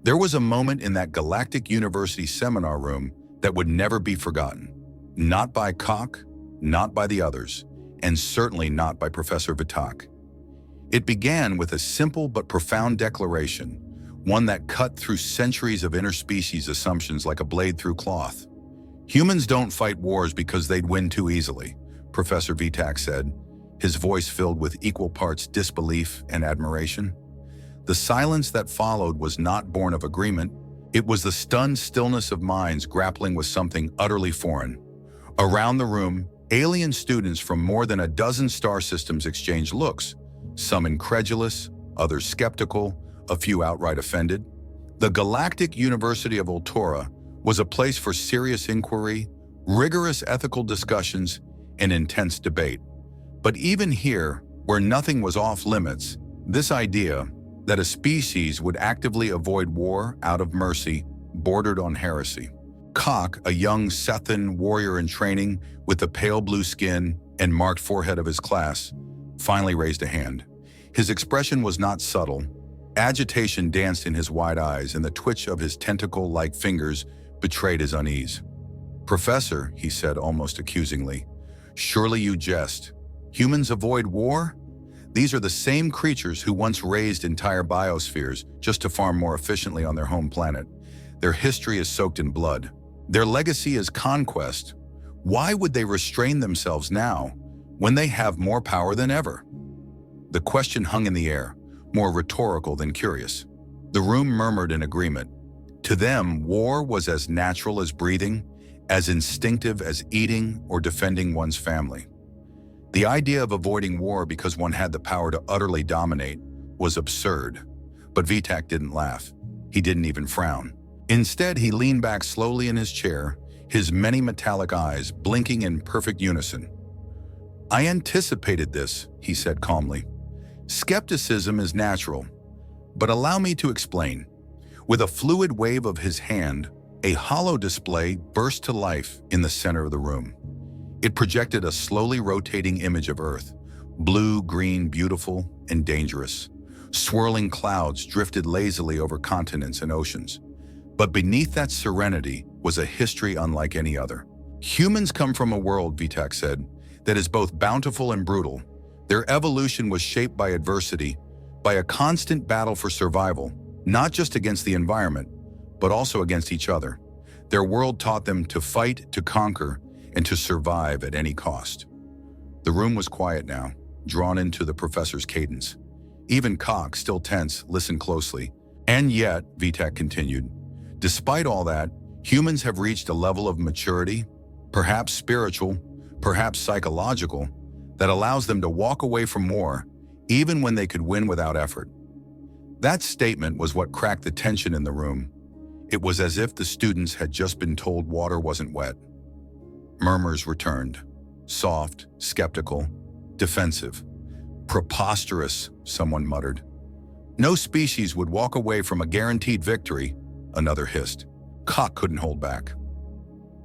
There was a moment in that galactic university seminar room that would never be forgotten. Not by Koch, not by the others, and certainly not by Professor Vitak. It began with a simple but profound declaration, one that cut through centuries of interspecies assumptions like a blade through cloth. Humans don't fight wars because they'd win too easily, Professor Vitak said, his voice filled with equal parts disbelief and admiration. The silence that followed was not born of agreement. It was the stunned stillness of minds grappling with something utterly foreign. Around the room, alien students from more than a dozen star systems exchanged looks, some incredulous, others skeptical, a few outright offended. The Galactic University of Ultora was a place for serious inquiry, rigorous ethical discussions, and intense debate. But even here, where nothing was off limits, this idea that a species would actively avoid war out of mercy bordered on heresy. Koch, a young Sethan warrior in training with the pale blue skin and marked forehead of his class, finally raised a hand. His expression was not subtle. Agitation danced in his wide eyes, and the twitch of his tentacle-like fingers betrayed his unease. "Professor," he said almost accusingly, "surely you jest. Humans avoid war? These are the same creatures who once raised entire biospheres just to farm more efficiently on their home planet. Their history is soaked in blood. Their legacy is conquest. Why would they restrain themselves now when they have more power than ever?" The question hung in the air, more rhetorical than curious. The room murmured in agreement. To them, war was as natural as breathing, as instinctive as eating or defending one's family. The idea of avoiding war because one had the power to utterly dominate was absurd. But Vitak didn't laugh. He didn't even frown. Instead, he leaned back slowly in his chair, his many metallic eyes blinking in perfect unison. "I anticipated this," he said calmly. "Skepticism is natural, but allow me to explain." With a fluid wave of his hand, a hollow display burst to life in the center of the room. It projected a slowly rotating image of Earth, blue, green, beautiful, and dangerous. Swirling clouds drifted lazily over continents and oceans. But beneath that serenity was a history unlike any other. "Humans come from a world," Vitak said, "that is both bountiful and brutal. Their evolution was shaped by adversity, by a constant battle for survival, not just against the environment, but also against each other. Their world taught them to fight, to conquer, and to survive at any cost." The room was quiet now, drawn into the professor's cadence. Even Koch, still tense, listened closely. "And yet," Vitak continued, "despite all that, humans have reached a level of maturity, perhaps spiritual, perhaps psychological, that allows them to walk away from war, even when they could win without effort." That statement was what cracked the tension in the room. It was as if the students had just been told water wasn't wet. Murmurs returned, soft, skeptical, defensive. "Preposterous," someone muttered. "No species would walk away from a guaranteed victory," another hissed. Koch couldn't hold back.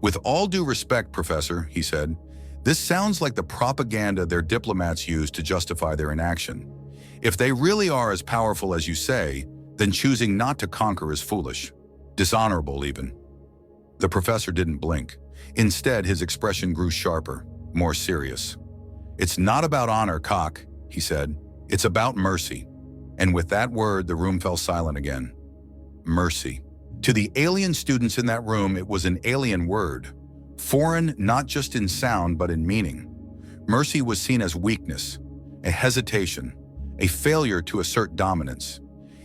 "With all due respect, Professor," he said, "this sounds like the propaganda their diplomats use to justify their inaction. If they really are as powerful as you say, then choosing not to conquer is foolish, dishonorable even." The professor didn't blink. Instead, his expression grew sharper, more serious. "It's not about honor, Koch," he said. "It's about mercy." And with that word, the room fell silent again. Mercy. To the alien students in that room, it was an alien word. Foreign not just in sound, but in meaning. Mercy was seen as weakness, a hesitation, a failure to assert dominance.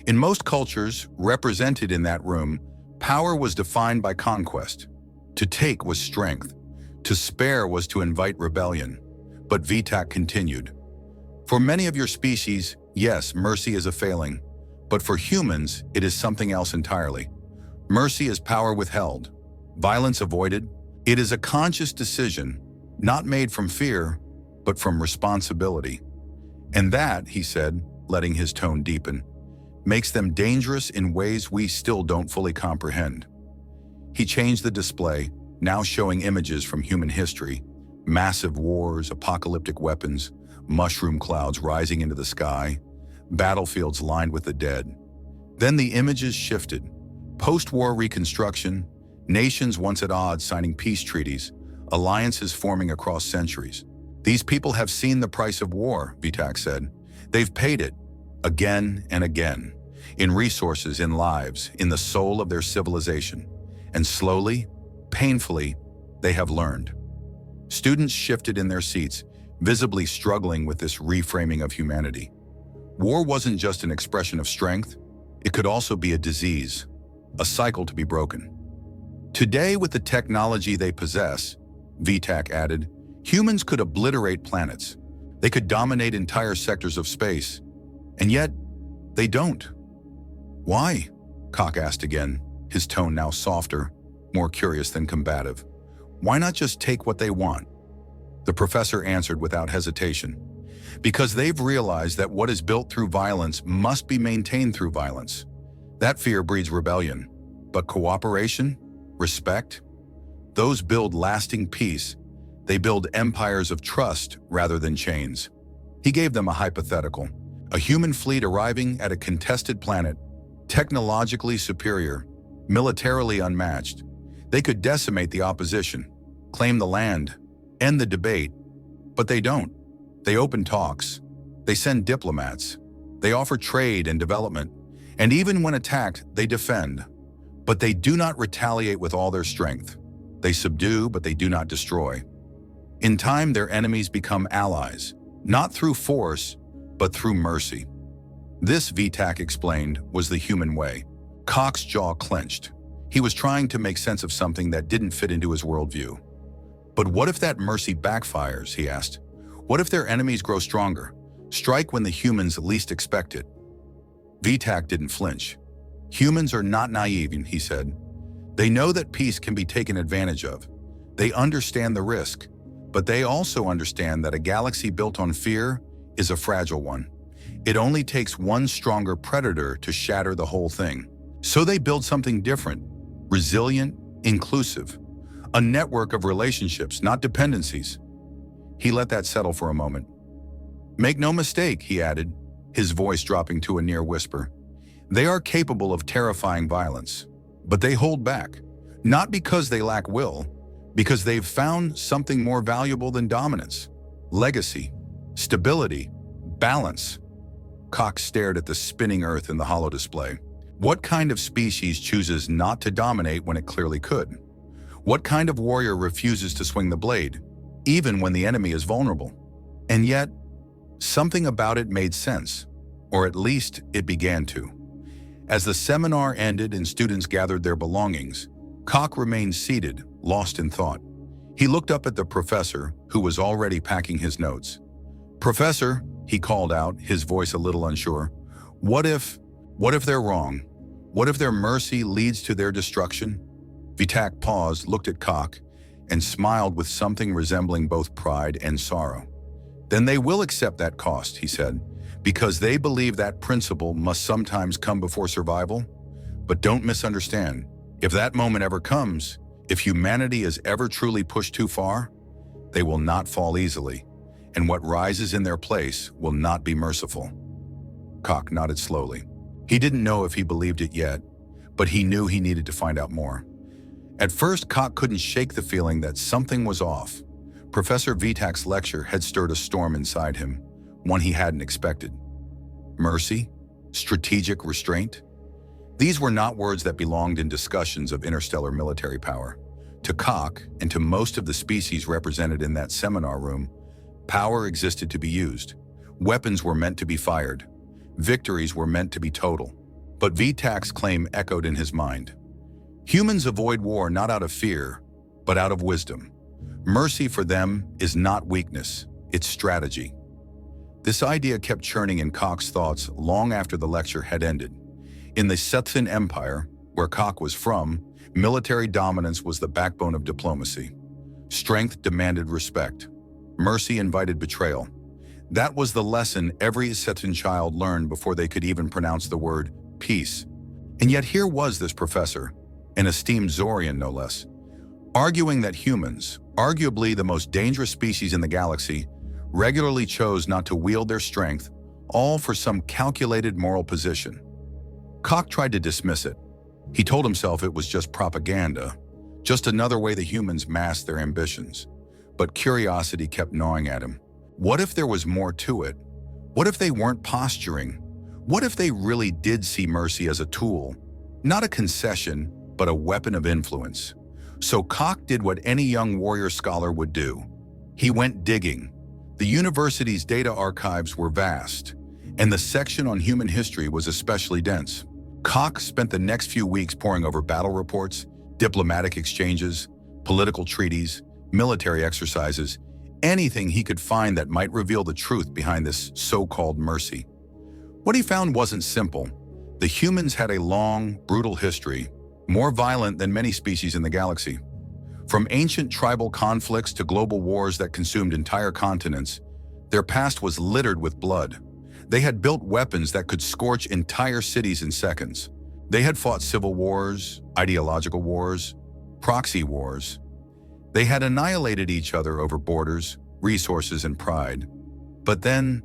In most cultures represented in that room, power was defined by conquest. To take was strength. To spare was to invite rebellion. But Vitak continued. "For many of your species, yes, mercy is a failing. But for humans, it is something else entirely. Mercy is power withheld, violence avoided. It is a conscious decision, not made from fear, but from responsibility. And that," he said, letting his tone deepen, "makes them dangerous in ways we still don't fully comprehend." He changed the display, now showing images from human history, massive wars, apocalyptic weapons, mushroom clouds rising into the sky, battlefields lined with the dead. Then the images shifted. Post-war reconstruction, nations once at odds signing peace treaties, alliances forming across centuries. These people have seen the price of war, Vitak said. They've paid it, again and again, in resources, in lives, in the soul of their civilization. And slowly, painfully, they have learned. Students shifted in their seats, visibly struggling with this reframing of humanity. War wasn't just an expression of strength, it could also be a disease, a cycle to be broken. Today, with the technology they possess, Vitak added, humans could obliterate planets. They could dominate entire sectors of space. And yet, they don't. Why? Koch asked again, his tone now softer, more curious than combative. Why not just take what they want? The professor answered without hesitation. Because they've realized that what is built through violence must be maintained through violence. That fear breeds rebellion. But cooperation, respect, those build lasting peace. They build empires of trust rather than chains. He gave them a hypothetical. A human fleet arriving at a contested planet, technologically superior, militarily unmatched. They could decimate the opposition, claim the land, end the debate, but they don't. They open talks. They send diplomats. They offer trade and development. And even when attacked, they defend. But they do not retaliate with all their strength. They subdue, but they do not destroy. In time, their enemies become allies, not through force, but through mercy. This, Vitak explained, was the human way. Koch's jaw clenched. He was trying to make sense of something that didn't fit into his worldview. But what if that mercy backfires, he asked. What if their enemies grow stronger, strike when the humans least expect it? Vitak didn't flinch. Humans are not naive, he said. They know that peace can be taken advantage of. They understand the risk, but they also understand that a galaxy built on fear is a fragile one. It only takes one stronger predator to shatter the whole thing. So they build something different, resilient, inclusive, a network of relationships, not dependencies. He let that settle for a moment. Make no mistake, he added, his voice dropping to a near whisper. They are capable of terrifying violence, but they hold back, not because they lack will, because they've found something more valuable than dominance: legacy, stability, balance. Koch stared at the spinning Earth in the holo display. What kind of species chooses not to dominate when it clearly could? What kind of warrior refuses to swing the blade, even when the enemy is vulnerable? And yet, something about it made sense, or at least it began to. As the seminar ended and students gathered their belongings, Koch remained seated, lost in thought. He looked up at the professor, who was already packing his notes. "Professor," he called out, his voice a little unsure, what if they're wrong? What if their mercy leads to their destruction?" Vitak paused, looked at Koch, and smiled with something resembling both pride and sorrow. "Then they will accept that cost," he said, "because they believe that principle must sometimes come before survival. But don't misunderstand. If that moment ever comes, if humanity is ever truly pushed too far, they will not fall easily, and what rises in their place will not be merciful." Koch nodded slowly. He didn't know if he believed it yet, but he knew he needed to find out more. At first, Koch couldn't shake the feeling that something was off. Professor Vitak's lecture had stirred a storm inside him, one he hadn't expected. Mercy? Strategic restraint? These were not words that belonged in discussions of interstellar military power. To Koch, and to most of the species represented in that seminar room, power existed to be used. Weapons were meant to be fired. Victories were meant to be total. But Vitak's claim echoed in his mind. Humans avoid war not out of fear, but out of wisdom. Mercy for them is not weakness, it's strategy. This idea kept churning in Koch's thoughts long after the lecture had ended. In the Sethin Empire, where Koch was from, military dominance was the backbone of diplomacy. Strength demanded respect. Mercy invited betrayal. That was the lesson every Sethin child learned before they could even pronounce the word peace. And yet here was this professor, an esteemed Zorian no less, arguing that humans, arguably the most dangerous species in the galaxy, regularly chose not to wield their strength, all for some calculated moral position. Koch tried to dismiss it. He told himself it was just propaganda, just another way the humans masked their ambitions. But curiosity kept gnawing at him. What if there was more to it? What if they weren't posturing? What if they really did see mercy as a tool, not a concession, but a weapon of influence? So Koch did what any young warrior scholar would do. He went digging. The university's data archives were vast, and the section on human history was especially dense. Koch spent the next few weeks poring over battle reports, diplomatic exchanges, political treaties, military exercises, anything he could find that might reveal the truth behind this so-called mercy. What he found wasn't simple. The humans had a long, brutal history, more violent than many species in the galaxy. From ancient tribal conflicts to global wars that consumed entire continents, their past was littered with blood. They had built weapons that could scorch entire cities in seconds. They had fought civil wars, ideological wars, proxy wars. They had annihilated each other over borders, resources, and pride. But then,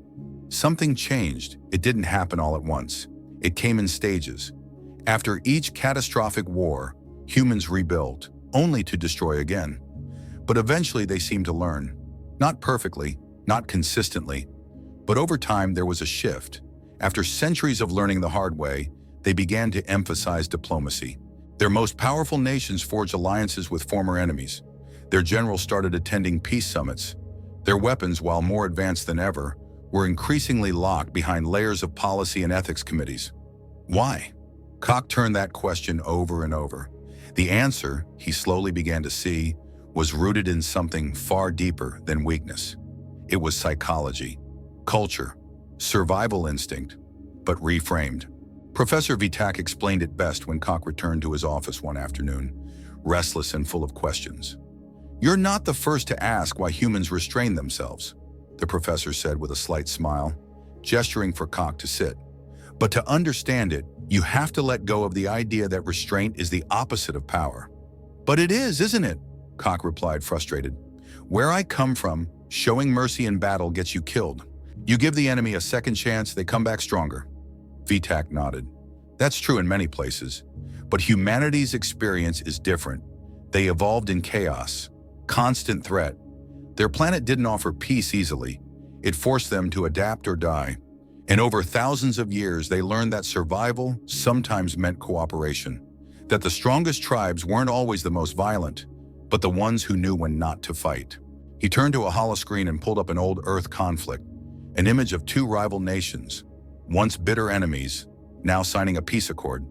something changed. It didn't happen all at once. It came in stages. After each catastrophic war, humans rebuilt, only to destroy again. But eventually they seemed to learn. Not perfectly, not consistently, but over time there was a shift. After centuries of learning the hard way, they began to emphasize diplomacy. Their most powerful nations forged alliances with former enemies. Their generals started attending peace summits. Their weapons, while more advanced than ever, were increasingly locked behind layers of policy and ethics committees. Why? Koch turned that question over and over. The answer, he slowly began to see, was rooted in something far deeper than weakness. It was psychology, culture, survival instinct, but reframed. Professor Vitak explained it best when Koch returned to his office one afternoon, restless and full of questions. "You're not the first to ask why humans restrain themselves," the professor said with a slight smile, gesturing for Koch to sit. "But to understand it, you have to let go of the idea that restraint is the opposite of power." "But it is, isn't it?" Koch replied, frustrated. "Where I come from, showing mercy in battle gets you killed. You give the enemy a second chance, they come back stronger." Vitak nodded. "That's true in many places, but humanity's experience is different. They evolved in chaos, constant threat. Their planet didn't offer peace easily. It forced them to adapt or die. And over thousands of years, they learned that survival sometimes meant cooperation, that the strongest tribes weren't always the most violent, but the ones who knew when not to fight." He turned to a holoscreen and pulled up an old Earth conflict, an image of two rival nations, once bitter enemies, now signing a peace accord.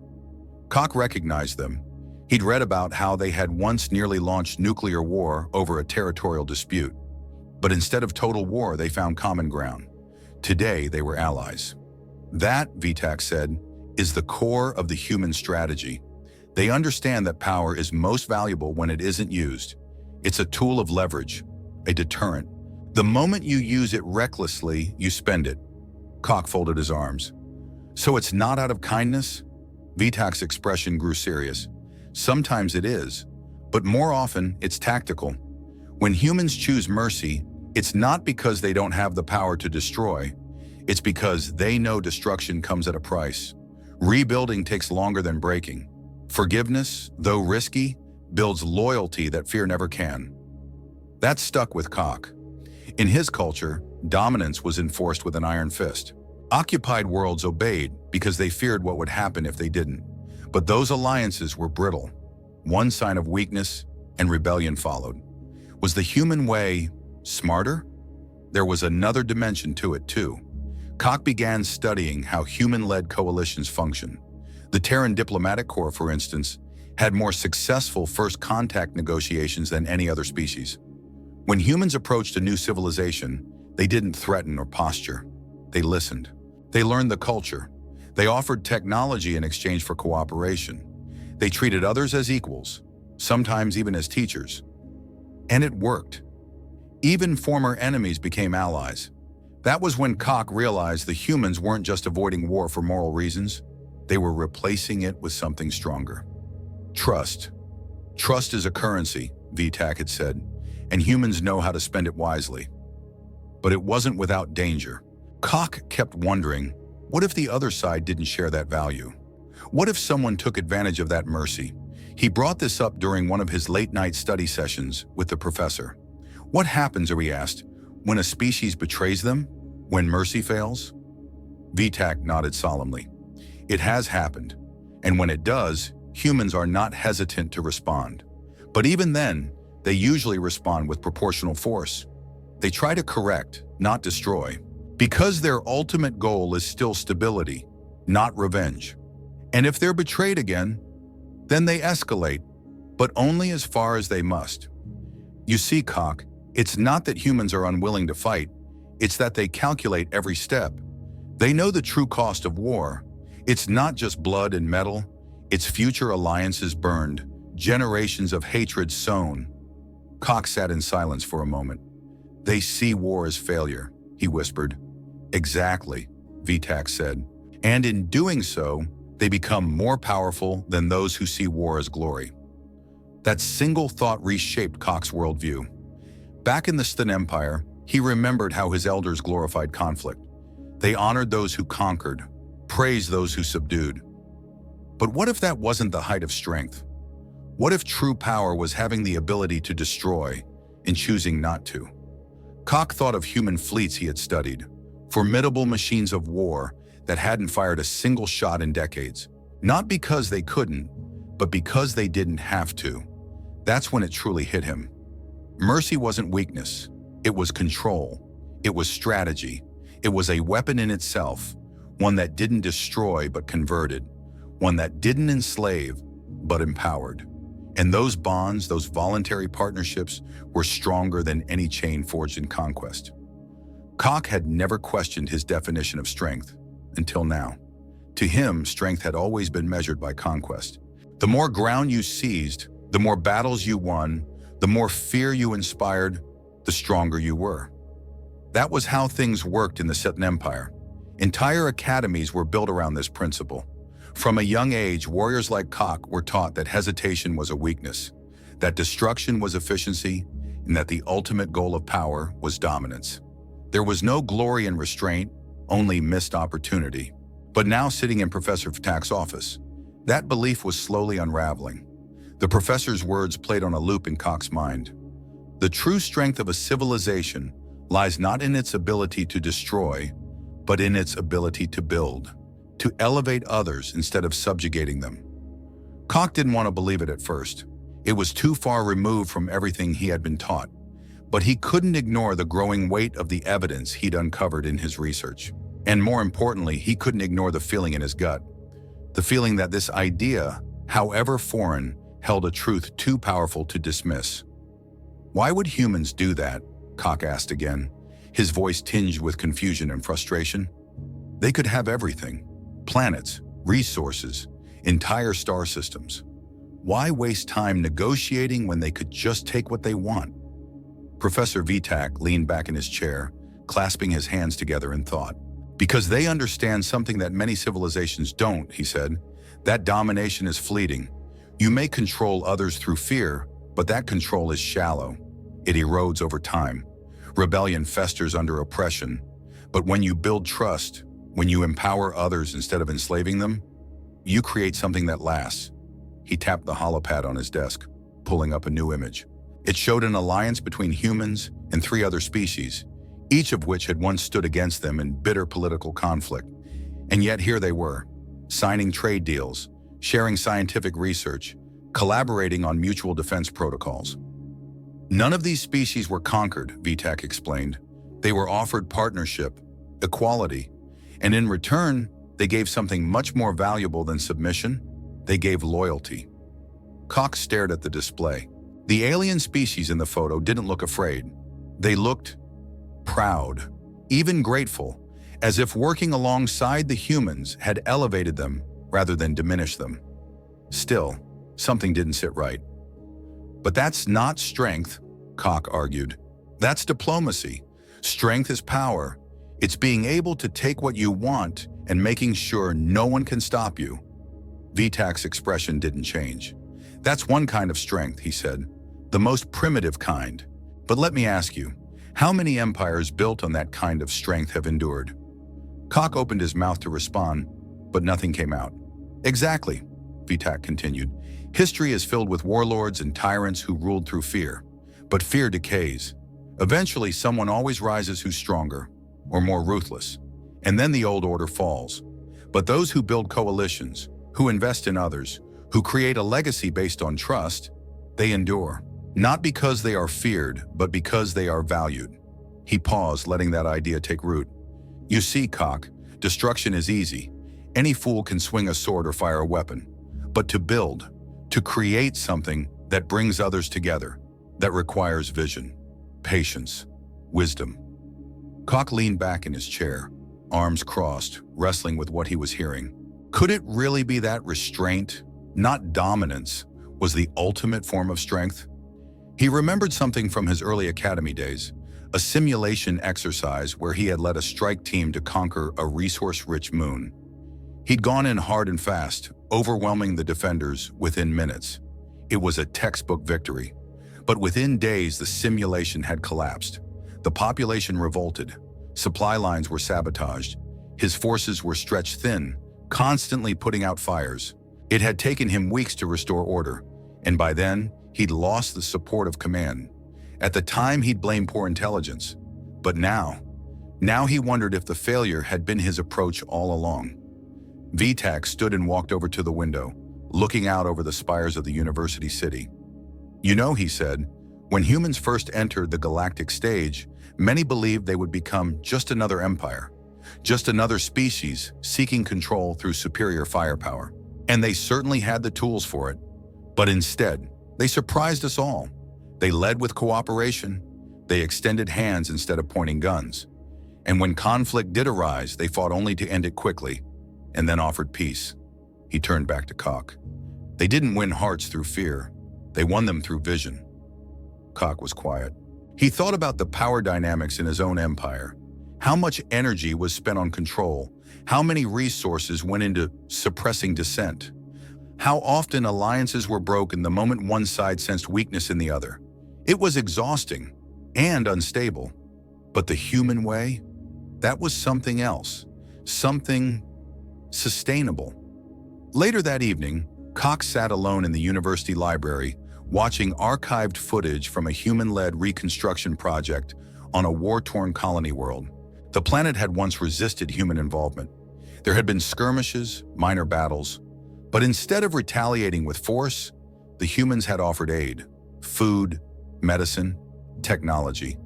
Koch recognized them. He'd read about how they had once nearly launched nuclear war over a territorial dispute. But instead of total war, they found common ground. Today, they were allies. That, Vitak said, is the core of the human strategy. They understand that power is most valuable when it isn't used. It's a tool of leverage, a deterrent. The moment you use it recklessly, you spend it. Koch folded his arms. "So it's not out of kindness?" Vitak's expression grew serious. "Sometimes it is, but more often it's tactical. When humans choose mercy, it's not because they don't have the power to destroy. It's because they know destruction comes at a price. Rebuilding takes longer than breaking. Forgiveness, though risky, builds loyalty that fear never can." That stuck with Koch. In his culture, dominance was enforced with an iron fist. Occupied worlds obeyed because they feared what would happen if they didn't. But those alliances were brittle. One sign of weakness, and rebellion followed. Was the human way smarter? There was another dimension to it, too. Koch began studying how human-led coalitions function. The Terran Diplomatic Corps, for instance, had more successful first contact negotiations than any other species. When humans approached a new civilization, they didn't threaten or posture. They listened. They learned the culture. They offered technology in exchange for cooperation. They treated others as equals, sometimes even as teachers. And it worked. Even former enemies became allies. That was when Koch realized the humans weren't just avoiding war for moral reasons. They were replacing it with something stronger. Trust. Trust is a currency, Vitak had said, and humans know how to spend it wisely. But it wasn't without danger. Koch kept wondering, what if the other side didn't share that value? What if someone took advantage of that mercy? He brought this up during one of his late-night study sessions with the professor. What happens, he asked, when a species betrays them? When mercy fails? Vitak nodded solemnly. It has happened, and when it does, humans are not hesitant to respond. But even then, they usually respond with proportional force. They try to correct, not destroy, because their ultimate goal is still stability, not revenge. And if they're betrayed again, then they escalate, but only as far as they must. You see, Cock, it's not that humans are unwilling to fight, it's that they calculate every step. They know the true cost of war. It's not just blood and metal, it's future alliances burned, generations of hatred sown. Cock sat in silence for a moment. They see war as failure, he whispered. Exactly, Vitak said. And in doing so, they become more powerful than those who see war as glory. That single thought reshaped Cock's worldview. Back in the Stan Empire, he remembered how his elders glorified conflict. They honored those who conquered, praised those who subdued. But what if that wasn't the height of strength? What if true power was having the ability to destroy and choosing not to? Cock thought of human fleets he had studied, formidable machines of war that hadn't fired a single shot in decades. Not because they couldn't, but because they didn't have to. That's when it truly hit him. Mercy wasn't weakness. It was control. It was strategy. It was a weapon in itself, one that didn't destroy but converted, one that didn't enslave but empowered. And those bonds, those voluntary partnerships, were stronger than any chain forged in conquest. Cock had never questioned his definition of strength until now. To him, strength had always been measured by conquest. The more ground you seized, the more battles you won, the more fear you inspired, the stronger you were. That was how things worked in the Stan Empire. Entire academies were built around this principle. From a young age, warriors like Cock were taught that hesitation was a weakness, that destruction was efficiency, and that the ultimate goal of power was dominance. There was no glory in restraint, only missed opportunity. But now, sitting in Professor Vitak's office, that belief was slowly unraveling. The professor's words played on a loop in Cock's mind. The true strength of a civilization lies not in its ability to destroy, but in its ability to build, to elevate others instead of subjugating them. Cock didn't want to believe it at first. It was too far removed from everything he had been taught. But he couldn't ignore the growing weight of the evidence he'd uncovered in his research. And more importantly, he couldn't ignore the feeling in his gut. The feeling that this idea, however foreign, held a truth too powerful to dismiss. Why would humans do that? Cock asked again, his voice tinged with confusion and frustration. They could have everything. Planets, resources, entire star systems. Why waste time negotiating when they could just take what they want? Professor Vitak leaned back in his chair, clasping his hands together in thought. Because they understand something that many civilizations don't, he said. That domination is fleeting. You may control others through fear, but that control is shallow. It erodes over time. Rebellion festers under oppression. But when you build trust, when you empower others instead of enslaving them, you create something that lasts. He tapped the holopad on his desk, pulling up a new image. It showed an alliance between humans and 3 other species, each of which had once stood against them in bitter political conflict. And yet here they were, signing trade deals, sharing scientific research, collaborating on mutual defense protocols. None of these species were conquered, Vitak explained. They were offered partnership, equality, and in return, they gave something much more valuable than submission. They gave loyalty. Cock stared at the display. The alien species in the photo didn't look afraid. They looked proud, even grateful, as if working alongside the humans had elevated them rather than diminished them. Still, something didn't sit right. But that's not strength, Cock argued. That's diplomacy. Strength is power. It's being able to take what you want and making sure no one can stop you. Vitak's expression didn't change. That's one kind of strength, he said. The most primitive kind. But let me ask you, how many empires built on that kind of strength have endured? Cock opened his mouth to respond, but nothing came out. Exactly, Vitak continued. History is filled with warlords and tyrants who ruled through fear. But fear decays. Eventually, someone always rises who's stronger or more ruthless. And then the old order falls. But those who build coalitions, who invest in others, who create a legacy based on trust, they endure. Not because they are feared, but because they are valued. He paused, letting that idea take root. You see, Cock, destruction is easy. Any fool can swing a sword or fire a weapon. But to build, to create something that brings others together, that requires vision, patience, wisdom. Cock leaned back in his chair, arms crossed, wrestling with what he was hearing. Could it really be that restraint, not dominance, was the ultimate form of strength? He remembered something from his early academy days, a simulation exercise where he had led a strike team to conquer a resource-rich moon. He'd gone in hard and fast, overwhelming the defenders within minutes. It was a textbook victory. But within days, the simulation had collapsed. The population revolted. Supply lines were sabotaged. His forces were stretched thin, constantly putting out fires. It had taken him weeks to restore order, and by then, he'd lost the support of command. At the time, he'd blamed poor intelligence. But now he wondered if the failure had been his approach all along. Vitak stood and walked over to the window, looking out over the spires of the university city. You know, he said, when humans first entered the galactic stage, many believed they would become just another empire, just another species seeking control through superior firepower. And they certainly had the tools for it. But instead, they surprised us all. They led with cooperation. They extended hands instead of pointing guns. And when conflict did arise, they fought only to end it quickly, and then offered peace. He turned back to Cock. They didn't win hearts through fear. They won them through vision. Cock was quiet. He thought about the power dynamics in his own empire. How much energy was spent on control? How many resources went into suppressing dissent? How often alliances were broken the moment one side sensed weakness in the other? It was exhausting and unstable. But the human way? That was something else. Something sustainable. Later that evening, Cox sat alone in the university library, watching archived footage from a human-led reconstruction project on a war-torn colony world. The planet had once resisted human involvement. There had been skirmishes, minor battles, but instead of retaliating with force, the humans had offered aid, food, medicine, technology.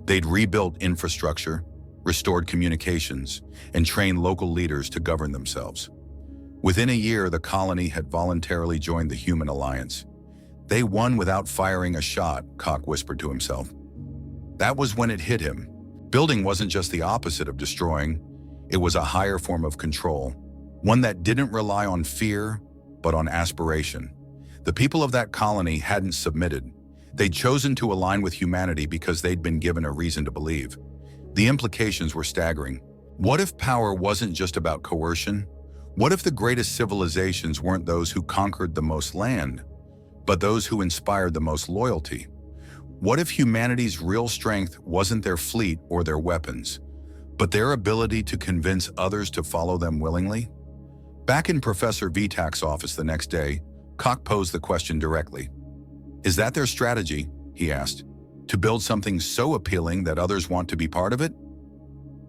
They'd rebuilt infrastructure, restored communications, and trained local leaders to govern themselves. Within a year, the colony had voluntarily joined the Human Alliance. They won without firing a shot, Cock whispered to himself. That was when it hit him. Building wasn't just the opposite of destroying. It was a higher form of control, one that didn't rely on fear, but on aspiration. The people of that colony hadn't submitted. They'd chosen to align with humanity because they'd been given a reason to believe. The implications were staggering. What if power wasn't just about coercion? What if the greatest civilizations weren't those who conquered the most land, but those who inspired the most loyalty? What if humanity's real strength wasn't their fleet or their weapons, but their ability to convince others to follow them willingly? Back in Professor Vitak's office the next day, Cock posed the question directly. Is that their strategy, he asked, to build something so appealing that others want to be part of it?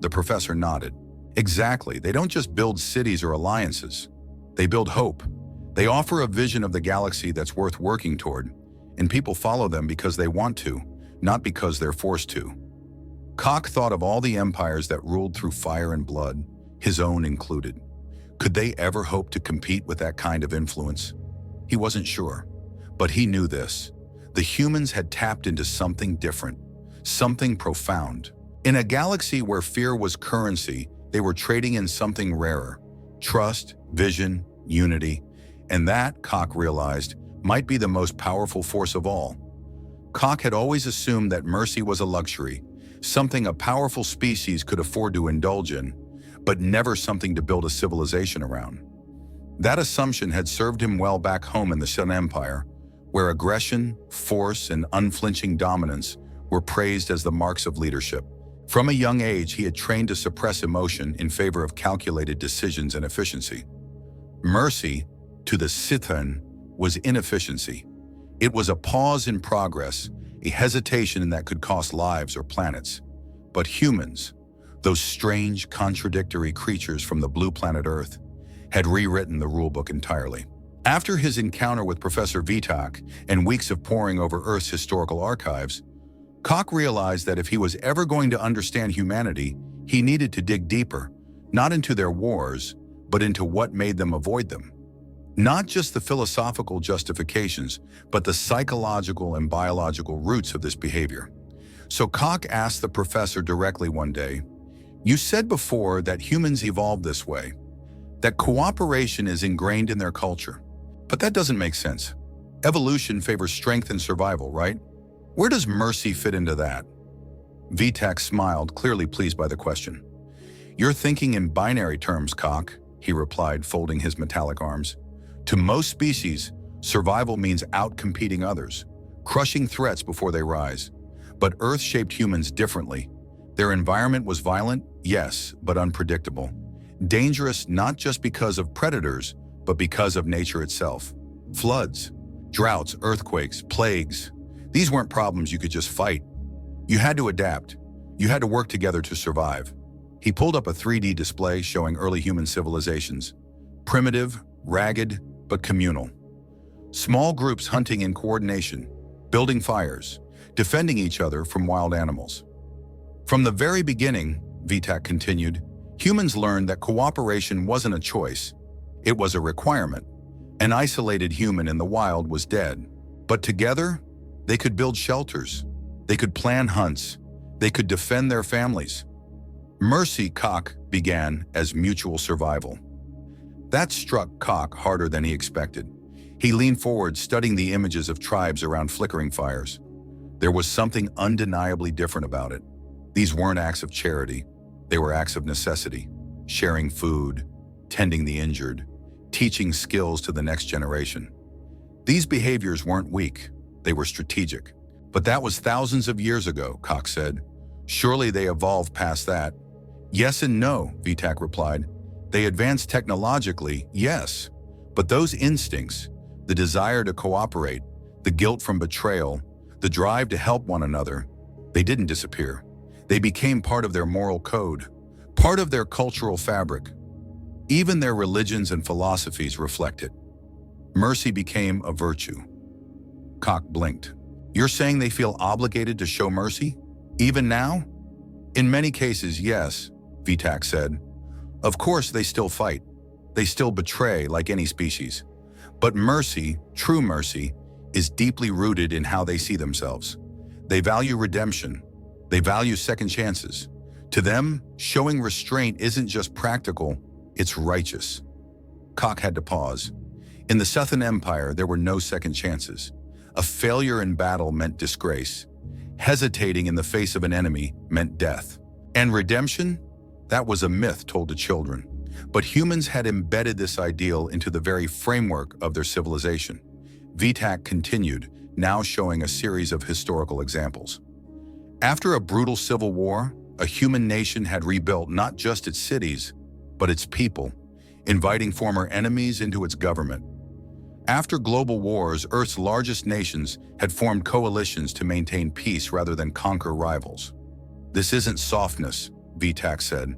The professor nodded. Exactly. They don't just build cities or alliances. They build hope. They offer a vision of the galaxy that's worth working toward, and people follow them because they want to, not because they're forced to. Cock thought of all the empires that ruled through fire and blood, his own included. Could they ever hope to compete with that kind of influence? He wasn't sure, but he knew this. The humans had tapped into something different, something profound. In a galaxy where fear was currency, they were trading in something rarer: trust, vision, unity, and that, Cock realized, might be the most powerful force of all. Cock had always assumed that mercy was a luxury, something a powerful species could afford to indulge in, but never something to build a civilization around. That assumption had served him well back home in the Sun Empire, where aggression, force, and unflinching dominance were praised as the marks of leadership. From a young age, he had trained to suppress emotion in favor of calculated decisions and efficiency. Mercy, to the Scythian, was inefficiency. It was a pause in progress, a hesitation that could cost lives or planets. But humans, those strange, contradictory creatures from the blue planet Earth, had rewritten the rulebook entirely. After his encounter with Professor Vitak and weeks of poring over Earth's historical archives, Koch realized that if he was ever going to understand humanity, he needed to dig deeper, not into their wars, but into what made them avoid them. Not just the philosophical justifications, but the psychological and biological roots of this behavior. So Koch asked the professor directly one day, "You said before that humans evolved this way, that cooperation is ingrained in their culture. But that doesn't make sense. Evolution favors strength and survival, right? Where does mercy fit into that?" Vitak smiled, clearly pleased by the question. "You're thinking in binary terms, Koch," he replied, folding his metallic arms. "To most species, survival means outcompeting others, crushing threats before they rise. But Earth shaped humans differently. Their environment was violent, yes, but unpredictable. Dangerous not just because of predators, but because of nature itself. Floods, droughts, earthquakes, plagues. These weren't problems you could just fight. You had to adapt. You had to work together to survive." He pulled up a 3D display showing early human civilizations. Primitive, ragged, but communal. Small groups hunting in coordination, building fires, defending each other from wild animals. From the very beginning, Vitak continued, humans learned that cooperation wasn't a choice. It was a requirement. An isolated human in the wild was dead. But together, they could build shelters. They could plan hunts. They could defend their families. Mercy, Koch began as mutual survival. That struck Koch harder than he expected. He leaned forward, studying the images of tribes around flickering fires. There was something undeniably different about it. These weren't acts of charity. They were acts of necessity, sharing food, tending the injured, teaching skills to the next generation. These behaviors weren't weak. They were strategic. But that was thousands of years ago, Koch said. Surely they evolved past that. Yes and no, Vitak replied. They advanced technologically, yes. But those instincts, the desire to cooperate, the guilt from betrayal, the drive to help one another, they didn't disappear. They became part of their moral code, part of their cultural fabric. Even their religions and philosophies reflect it. Mercy became a virtue. Koch blinked. You're saying they feel obligated to show mercy? Even now? In many cases, yes, Vitak said. Of course, they still fight. They still betray like any species. But mercy, true mercy, is deeply rooted in how they see themselves. They value redemption. They value second chances. To them, showing restraint isn't just practical, it's righteous. Koch had to pause. In the Scythian Empire, there were no second chances. A failure in battle meant disgrace. Hesitating in the face of an enemy meant death. And redemption? That was a myth told to children. But humans had embedded this ideal into the very framework of their civilization. Vitak continued, now showing a series of historical examples. After a brutal civil war, a human nation had rebuilt not just its cities, but its people, inviting former enemies into its government. After global wars, Earth's largest nations had formed coalitions to maintain peace rather than conquer rivals. This isn't softness, Vitak said.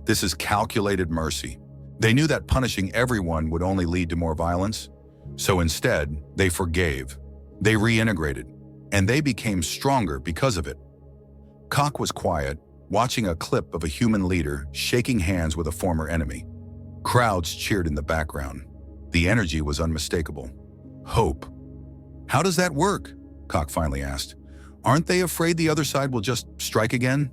This is calculated mercy. They knew that punishing everyone would only lead to more violence. So instead, they forgave. They reintegrated. And they became stronger because of it. Koch was quiet, watching a clip of a human leader shaking hands with a former enemy. Crowds cheered in the background. The energy was unmistakable. Hope. How does that work? Koch finally asked. Aren't they afraid the other side will just strike again?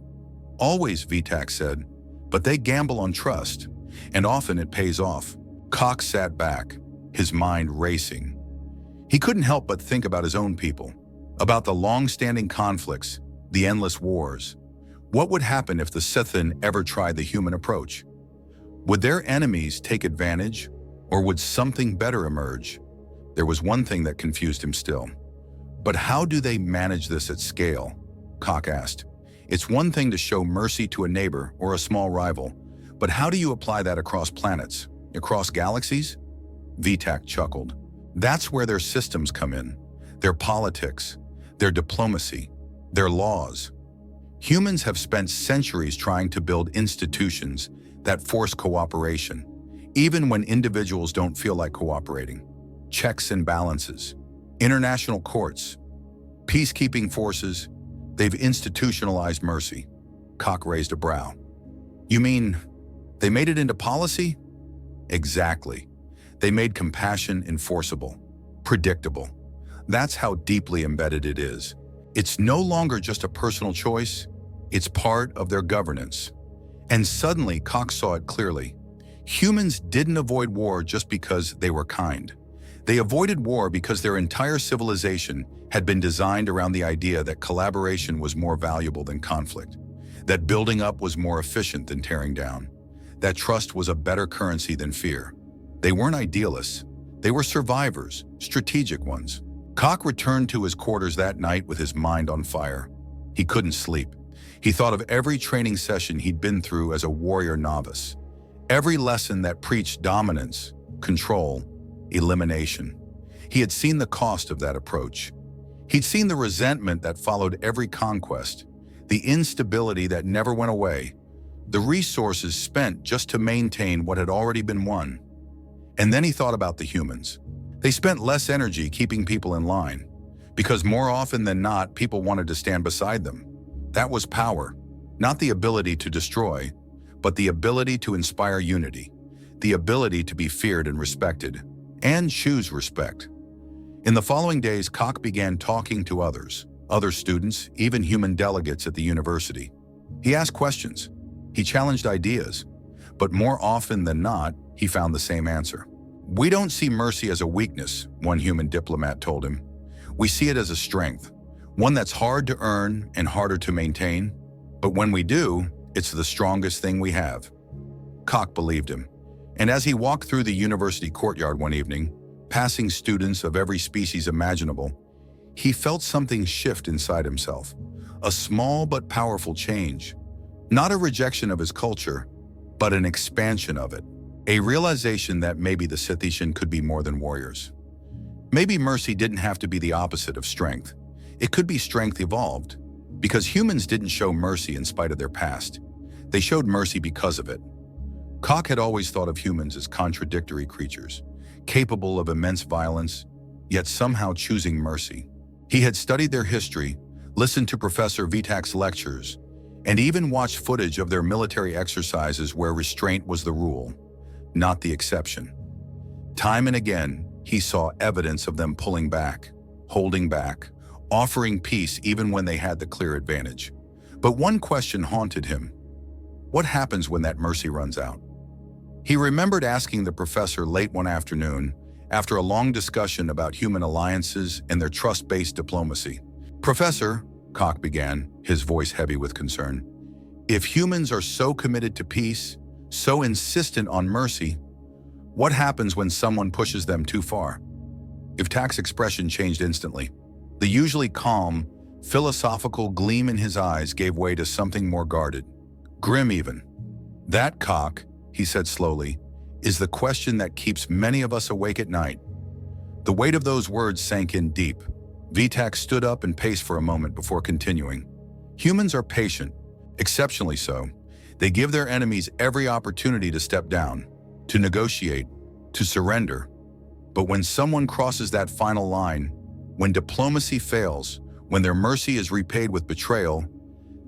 Always, Vitak said. But they gamble on trust, and often it pays off. Koch sat back, his mind racing. He couldn't help but think about his own people, about the long-standing conflicts, the endless wars. What would happen if the Scythian ever tried the human approach? Would their enemies take advantage, or would something better emerge? There was one thing that confused him still. But how do they manage this at scale? Koch asked. It's one thing to show mercy to a neighbor or a small rival, but how do you apply that across planets, across galaxies? Vitak chuckled. That's where their systems come in. Their politics, their diplomacy, their laws. Humans have spent centuries trying to build institutions that force cooperation, even when individuals don't feel like cooperating. Checks and balances, international courts, peacekeeping forces, they've institutionalized mercy. Koch raised a brow. You mean they made it into policy? Exactly. They made compassion enforceable, predictable. That's how deeply embedded it is. It's no longer just a personal choice, it's part of their governance. And suddenly, Koch saw it clearly. Humans didn't avoid war just because they were kind. They avoided war because their entire civilization had been designed around the idea that collaboration was more valuable than conflict, that building up was more efficient than tearing down, that trust was a better currency than fear. They weren't idealists. They were survivors, strategic ones. Koch returned to his quarters that night with his mind on fire. He couldn't sleep. He thought of every training session he'd been through as a warrior novice, every lesson that preached dominance, control, elimination. He had seen the cost of that approach. He'd seen the resentment that followed every conquest, the instability that never went away, the resources spent just to maintain what had already been won. And then he thought about the humans. They spent less energy keeping people in line, because more often than not, people wanted to stand beside them. That was power, not the ability to destroy, but the ability to inspire unity, the ability to be feared and respected, and choose respect. In the following days, Koch began talking to others, other students, even human delegates at the university. He asked questions. He challenged ideas. But more often than not, he found the same answer. We don't see mercy as a weakness, one human diplomat told him. We see it as a strength, one that's hard to earn and harder to maintain. But when we do, it's the strongest thing we have. Koch believed him. And as he walked through the university courtyard one evening, passing students of every species imaginable, he felt something shift inside himself, a small but powerful change. Not a rejection of his culture, but an expansion of it. A realization that maybe the Scythian could be more than warriors. Maybe mercy didn't have to be the opposite of strength. It could be strength evolved, because humans didn't show mercy in spite of their past. They showed mercy because of it. Koch had always thought of humans as contradictory creatures, capable of immense violence, yet somehow choosing mercy. He had studied their history, listened to Professor Vitak's lectures, and even watched footage of their military exercises where restraint was the rule, not the exception. Time and again, he saw evidence of them pulling back, holding back, offering peace even when they had the clear advantage. But one question haunted him. What happens when that mercy runs out? He remembered asking the professor late one afternoon, after a long discussion about human alliances and their trust-based diplomacy. "Professor," Koch began, his voice heavy with concern, "if humans are so committed to peace, so insistent on mercy, what happens when someone pushes them too far?" Vitak's expression changed instantly. The usually calm, philosophical gleam in his eyes gave way to something more guarded, grim even. "That, Koch," he said slowly, "is the question that keeps many of us awake at night." The weight of those words sank in deep. Vitak stood up and paced for a moment before continuing. "Humans are patient, exceptionally so. They give their enemies every opportunity to step down, to negotiate, to surrender. But when someone crosses that final line, when diplomacy fails, when their mercy is repaid with betrayal,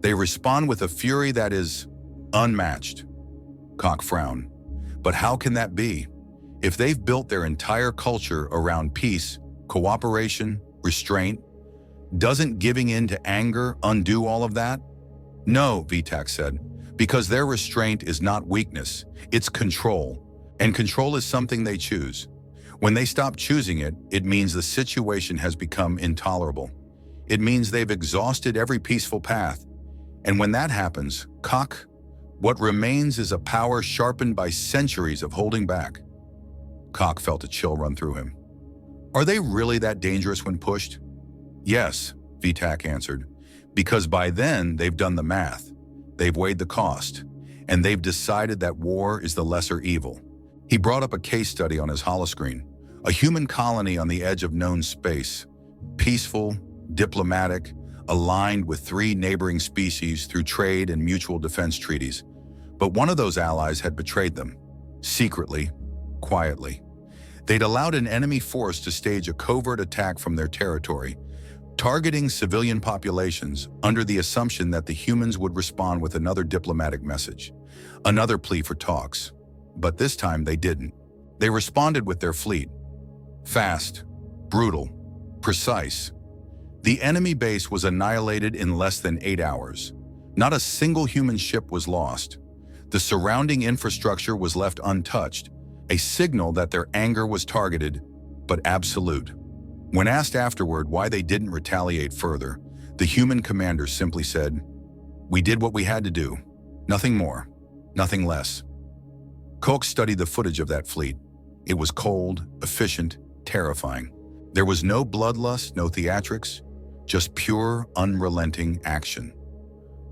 they respond with a fury that is unmatched." Koch frowned. But how can that be? If they've built their entire culture around peace, cooperation, restraint, doesn't giving in to anger undo all of that? "No," Vitak said, "because their restraint is not weakness, it's control. And control is something they choose. When they stop choosing it, it means the situation has become intolerable. It means they've exhausted every peaceful path. And when that happens, Koch, what remains is a power sharpened by centuries of holding back." Koch felt a chill run through him. "Are they really that dangerous when pushed?" "Yes," Vitak answered, "because by then they've done the math. They've weighed the cost, and they've decided that war is the lesser evil." He brought up a case study on his holoscreen, a human colony on the edge of known space, peaceful, diplomatic, aligned with 3 neighboring species through trade and mutual defense treaties. But one of those allies had betrayed them, secretly, quietly. They'd allowed an enemy force to stage a covert attack from their territory, targeting civilian populations under the assumption that the humans would respond with another diplomatic message, another plea for talks. But this time they didn't. They responded with their fleet. Fast, brutal, precise. The enemy base was annihilated in less than 8 hours. Not a single human ship was lost. The surrounding infrastructure was left untouched, a signal that their anger was targeted, but absolute. When asked afterward why they didn't retaliate further, the human commander simply said, "We did what we had to do. Nothing more, nothing less." Koch studied the footage of that fleet. It was cold, efficient, terrifying. There was no bloodlust, no theatrics, just pure, unrelenting action.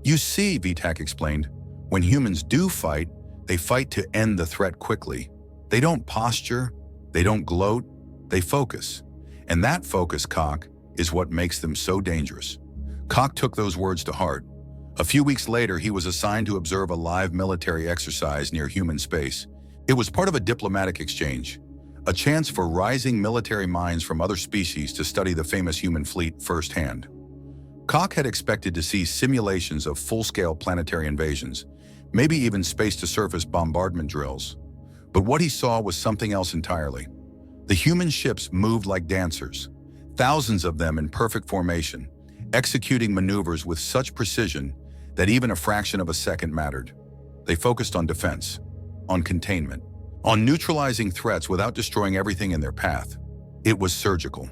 "You see," Vitak explained, "when humans do fight, they fight to end the threat quickly. They don't posture, they don't gloat, they focus. And that focus, Koch, is what makes them so dangerous." Koch took those words to heart. A few weeks later, he was assigned to observe a live military exercise near human space. It was part of a diplomatic exchange, a chance for rising military minds from other species to study the famous human fleet firsthand. Koch had expected to see simulations of full-scale planetary invasions, maybe even space-to-surface bombardment drills. But what he saw was something else entirely. The human ships moved like dancers, thousands of them in perfect formation, executing maneuvers with such precision that even a fraction of a second mattered. They focused on defense, on containment, on neutralizing threats without destroying everything in their path. It was surgical.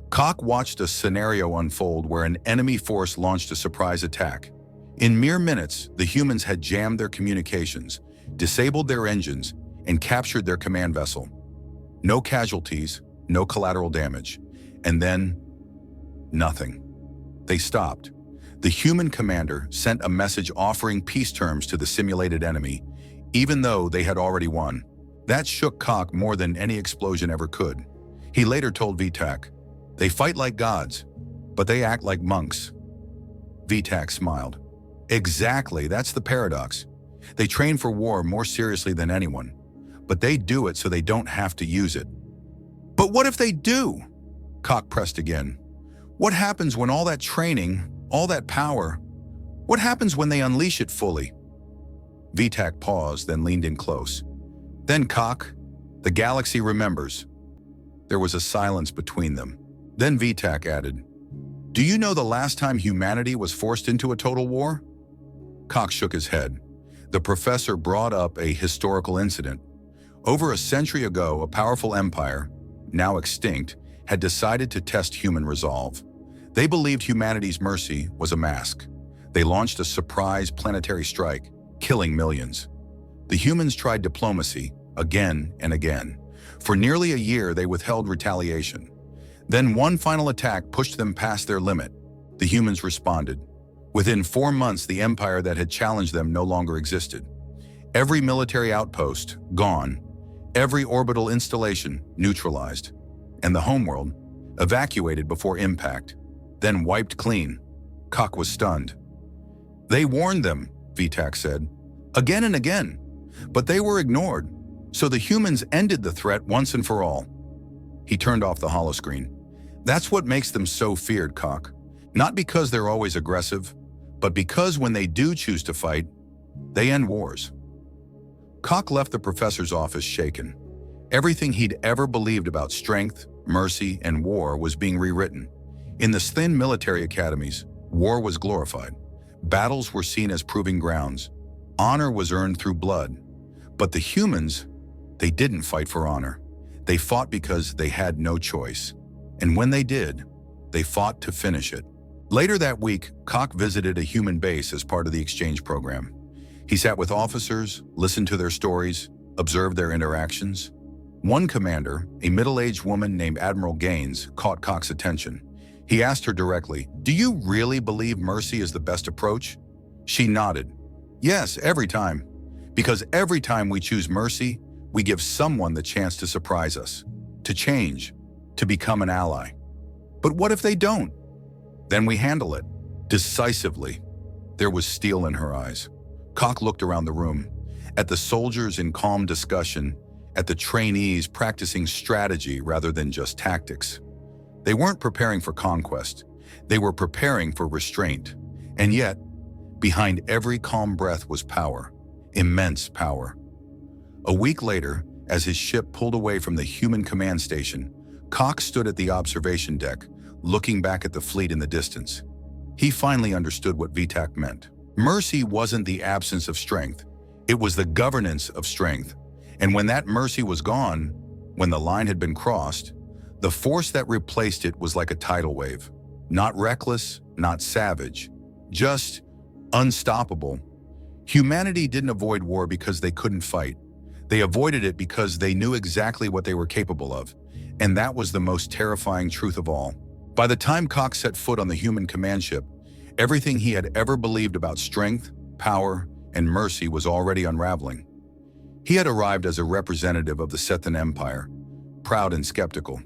Koch watched a scenario unfold where an enemy force launched a surprise attack. In mere minutes, the humans had jammed their communications, disabled their engines, and captured their command vessel. No casualties, no collateral damage. And then, nothing. They stopped. The human commander sent a message offering peace terms to the simulated enemy, even though they had already won. That shook Koch more than any explosion ever could. He later told Vitak, "They fight like gods, but they act like monks." Vitak smiled. "Exactly, that's the paradox. They train for war more seriously than anyone, but they do it so they don't have to use it." "But what if they do?" Koch pressed again. "What happens when all that training, all that power, what happens when they unleash it fully?" Vitak paused, then leaned in close. "Then, Koch, the galaxy remembers." There was a silence between them. Then Vitak added, "Do you know the last time humanity was forced into a total war?" Koch shook his head. The professor brought up a historical incident. Over a century ago, a powerful empire, now extinct, had decided to test human resolve. They believed humanity's mercy was a mask. They launched a surprise planetary strike, killing millions. The humans tried diplomacy again and again. For nearly a year, they withheld retaliation. Then one final attack pushed them past their limit. The humans responded. Within 4 months, the empire that had challenged them no longer existed. Every military outpost, gone. Every orbital installation, neutralized. And the homeworld, evacuated before impact, then wiped clean. Koch was stunned. "They warned them," Vitak said, "again and again, but they were ignored. So the humans ended the threat once and for all." He turned off the holoscreen. "That's what makes them so feared, Koch. Not because they're always aggressive, but because when they do choose to fight, they end wars." Koch left the professor's office shaken. Everything he'd ever believed about strength, mercy, and war was being rewritten. In the thin military academies, war was glorified. Battles were seen as proving grounds. Honor was earned through blood. But the humans, they didn't fight for honor. They fought because they had no choice. And when they did, they fought to finish it. Later that week, Koch visited a human base as part of the exchange program. He sat with officers, listened to their stories, observed their interactions. One commander, a middle-aged woman named Admiral Gaines, caught Koch's attention. He asked her directly, "Do you really believe mercy is the best approach?" She nodded. "Yes, every time. Because every time we choose mercy, We give someone the chance to surprise us, to change, to become an ally. But what if they don't? Then we handle it, decisively. There was steel in her eyes. Cock looked around the room, at the soldiers in calm discussion, at the trainees practicing strategy rather than just tactics. They weren't preparing for conquest. They were preparing for restraint. And yet, behind every calm breath was power, immense power. A week later, as his ship pulled away from the human command station, Cock stood at the observation deck, looking back at the fleet in the distance. He finally understood what VTAC meant. Mercy wasn't the absence of strength. It was the governance of strength. And when that mercy was gone, when the line had been crossed, the force that replaced it was like a tidal wave. Not reckless, not savage, just unstoppable. Humanity didn't avoid war because they couldn't fight. They avoided it because they knew exactly what they were capable of. And that was the most terrifying truth of all. By the time Cock set foot on the human command ship, everything he had ever believed about strength, power, and mercy was already unraveling. He had arrived as a representative of the Sethan Empire, proud and skeptical.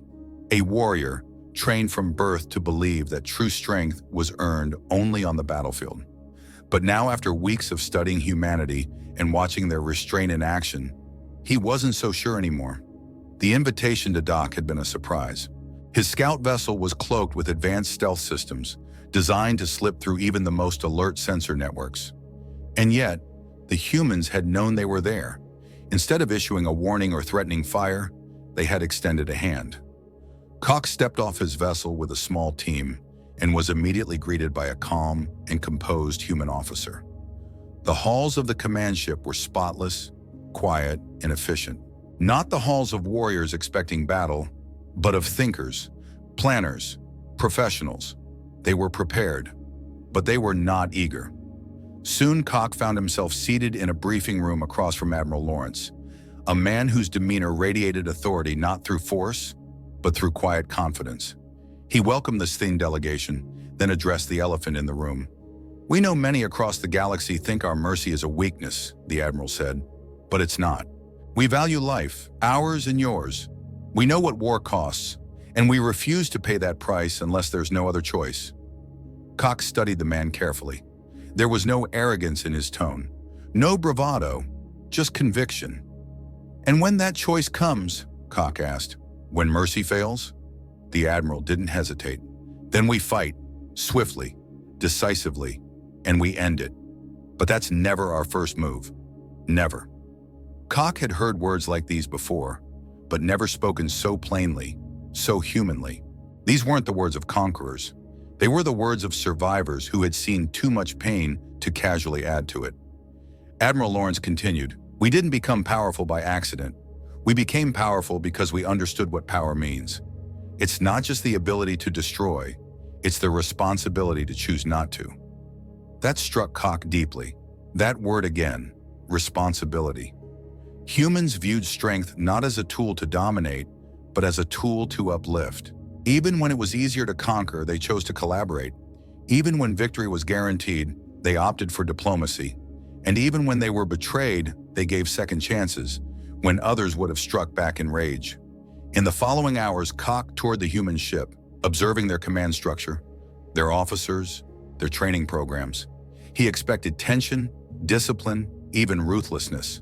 A warrior, trained from birth to believe that true strength was earned only on the battlefield. But now, after weeks of studying humanity and watching their restraint in action, he wasn't so sure anymore. The invitation to dock had been a surprise. His scout vessel was cloaked with advanced stealth systems, designed to slip through even the most alert sensor networks. And yet, the humans had known they were there. Instead of issuing a warning or threatening fire, they had extended a hand. Cock stepped off his vessel with a small team and was immediately greeted by a calm and composed human officer. The halls of the command ship were spotless, quiet, and efficient. Not the halls of warriors expecting battle, but of thinkers, planners, professionals. They were prepared, but they were not eager. Soon, Cock found himself seated in a briefing room across from Admiral Lawrence, a man whose demeanor radiated authority not through force, but through quiet confidence. He welcomed the Sethan delegation, then addressed the elephant in the room. "We know many across the galaxy think our mercy is a weakness," the Admiral said, "but it's not. We value life, ours and yours. We know what war costs, and we refuse to pay that price unless there's no other choice." Cock studied the man carefully. There was no arrogance in his tone, no bravado, just conviction. "And when that choice comes," Cock asked, "when mercy fails?" The Admiral didn't hesitate. "Then we fight, swiftly, decisively, and we end it. But that's never our first move. Never." Cock had heard words like these before, but never spoken so plainly, so humanly. These weren't the words of conquerors. They were the words of survivors who had seen too much pain to casually add to it. Admiral Lawrence continued, "We didn't become powerful by accident. We became powerful because we understood what power means. It's not just the ability to destroy, it's the responsibility to choose not to." That struck Cock deeply. That word again, responsibility. Humans viewed strength not as a tool to dominate, but as a tool to uplift. Even when it was easier to conquer, they chose to collaborate. Even when victory was guaranteed, they opted for diplomacy. And even when they were betrayed, they gave second chances, when others would have struck back in rage. In the following hours, Cock toured the human ship, observing their command structure, their officers, their training programs. He expected tension, discipline, even ruthlessness.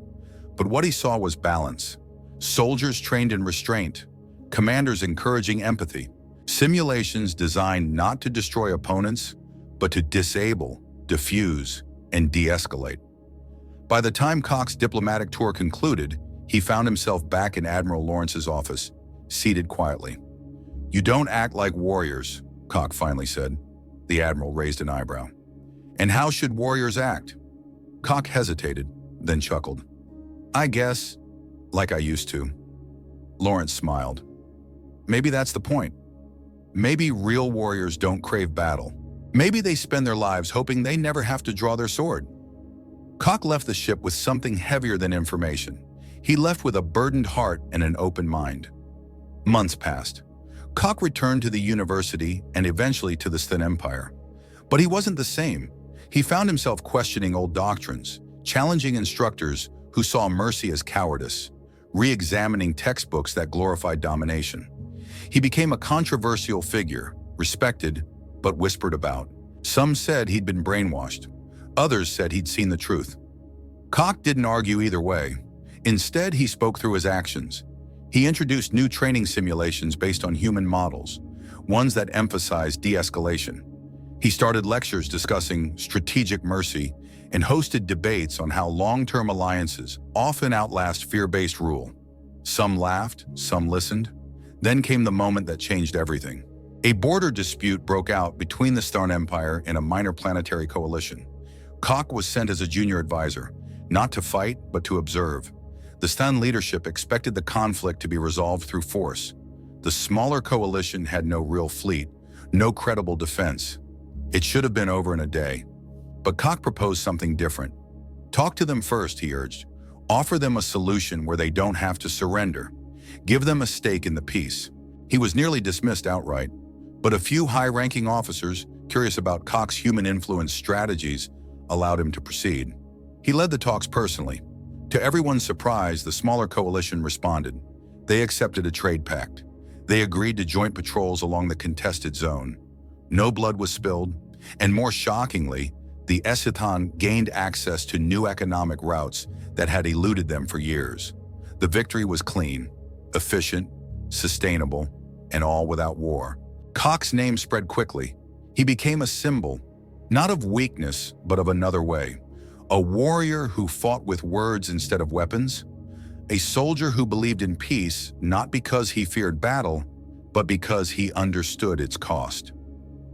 But what he saw was balance. Soldiers trained in restraint, commanders encouraging empathy, simulations designed not to destroy opponents, but to disable, diffuse, and de-escalate. By the time Cock's diplomatic tour concluded, he found himself back in Admiral Lawrence's office, seated quietly. "You don't act like warriors," Cock finally said. The Admiral raised an eyebrow. "And how should warriors act?" Cock hesitated, then chuckled. "I guess, like I used to." Lawrence smiled. "Maybe that's the point. Maybe real warriors don't crave battle. Maybe they spend their lives hoping they never have to draw their sword." Cock left the ship with something heavier than information. He left with a burdened heart and an open mind. Months passed. Cock returned to the university and eventually to the Sethan Empire. But he wasn't the same. He found himself questioning old doctrines, challenging instructors who saw mercy as cowardice, re-examining textbooks that glorified domination. He became a controversial figure, respected, but whispered about. Some said he'd been brainwashed. Others said he'd seen the truth. Koch didn't argue either way. Instead, he spoke through his actions. He introduced new training simulations based on human models, ones that emphasized de-escalation. He started lectures discussing strategic mercy and hosted debates on how long-term alliances often outlast fear-based rule. Some laughed, some listened. Then came the moment that changed everything. A border dispute broke out between the Stern Empire and a minor planetary coalition. Koch was sent as a junior advisor, not to fight, but to observe. The Stern leadership expected the conflict to be resolved through force. The smaller coalition had no real fleet, no credible defense. It should have been over in a day. But Koch proposed something different. Talk to them first, he urged. Offer them a solution where they don't have to surrender. Give them a stake in the peace. He was nearly dismissed outright, but a few high-ranking officers, curious about Koch's human influence strategies, allowed him to proceed. He led the talks personally. To everyone's surprise, the smaller coalition responded. They accepted a trade pact. They agreed to joint patrols along the contested zone. No blood was spilled, and more shockingly, the Esitan gained access to new economic routes that had eluded them for years. The victory was clean, efficient, sustainable, and all without war. Koch's name spread quickly. He became a symbol, not of weakness, but of another way. A warrior who fought with words instead of weapons. A soldier who believed in peace, not because he feared battle, but because he understood its cost.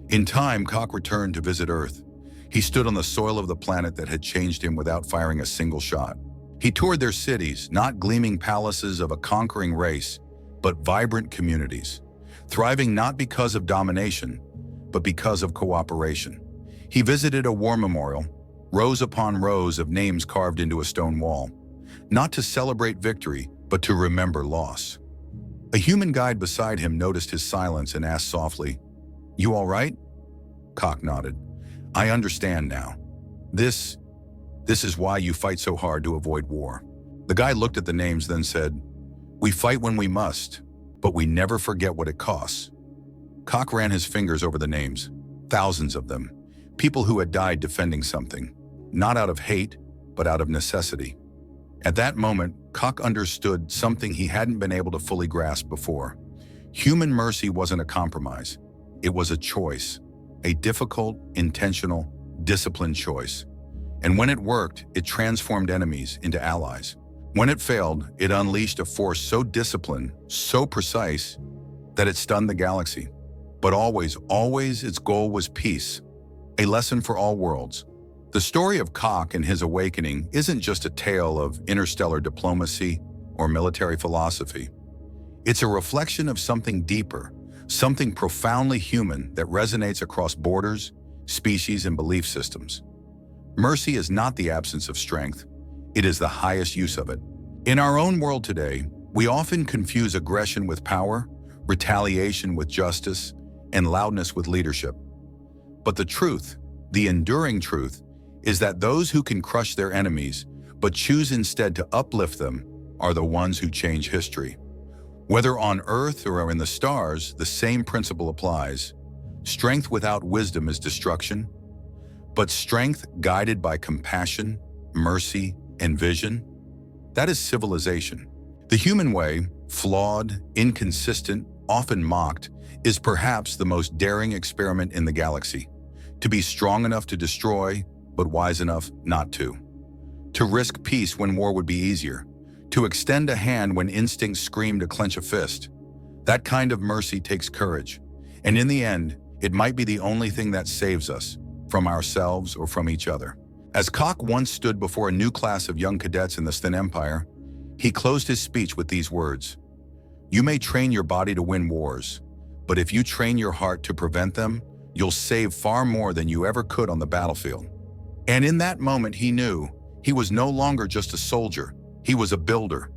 In time, Koch returned to visit Earth. He stood on the soil of the planet that had changed him without firing a single shot. He toured their cities, not gleaming palaces of a conquering race, but vibrant communities, thriving not because of domination, but because of cooperation. He visited a war memorial, rows upon rows of names carved into a stone wall, not to celebrate victory, but to remember loss. A human guide beside him noticed his silence and asked softly, "You all right?" Koch nodded. "I understand now. This is why you fight so hard to avoid war." The guy looked at the names, then said, "We fight when we must, but we never forget what it costs." Koch ran his fingers over the names, thousands of them, people who had died defending something, not out of hate, but out of necessity. At that moment, Koch understood something he hadn't been able to fully grasp before. Human mercy wasn't a compromise. It was a choice, a difficult, intentional, disciplined choice. And when it worked, it transformed enemies into allies. When it failed, it unleashed a force so disciplined, so precise, that it stunned the galaxy. But always, its goal was peace, a lesson for all worlds. The story of Koch and his awakening isn't just a tale of interstellar diplomacy or military philosophy. It's a reflection of something deeper, something profoundly human that resonates across borders, species, and belief systems. Mercy is not the absence of strength. It is the highest use of it. In our own world today, we often confuse aggression with power, retaliation with justice, and loudness with leadership. But the truth, the enduring truth, is that those who can crush their enemies, but choose instead to uplift them, are the ones who change history. Whether on Earth or in the stars, the same principle applies. Strength without wisdom is destruction, but strength guided by compassion, mercy, and vision, that is civilization. The human way, flawed, inconsistent, often mocked, is perhaps the most daring experiment in the galaxy. To be strong enough to destroy, but wise enough not to. To risk peace when war would be easier. To extend a hand when instincts scream to clench a fist. That kind of mercy takes courage. And in the end, it might be the only thing that saves us, from ourselves or from each other. As Koch once stood before a new class of young cadets in the Stern Empire, he closed his speech with these words: "You may train your body to win wars, but if you train your heart to prevent them, you'll save far more than you ever could on the battlefield." And in that moment, he knew he was no longer just a soldier. He was a builder,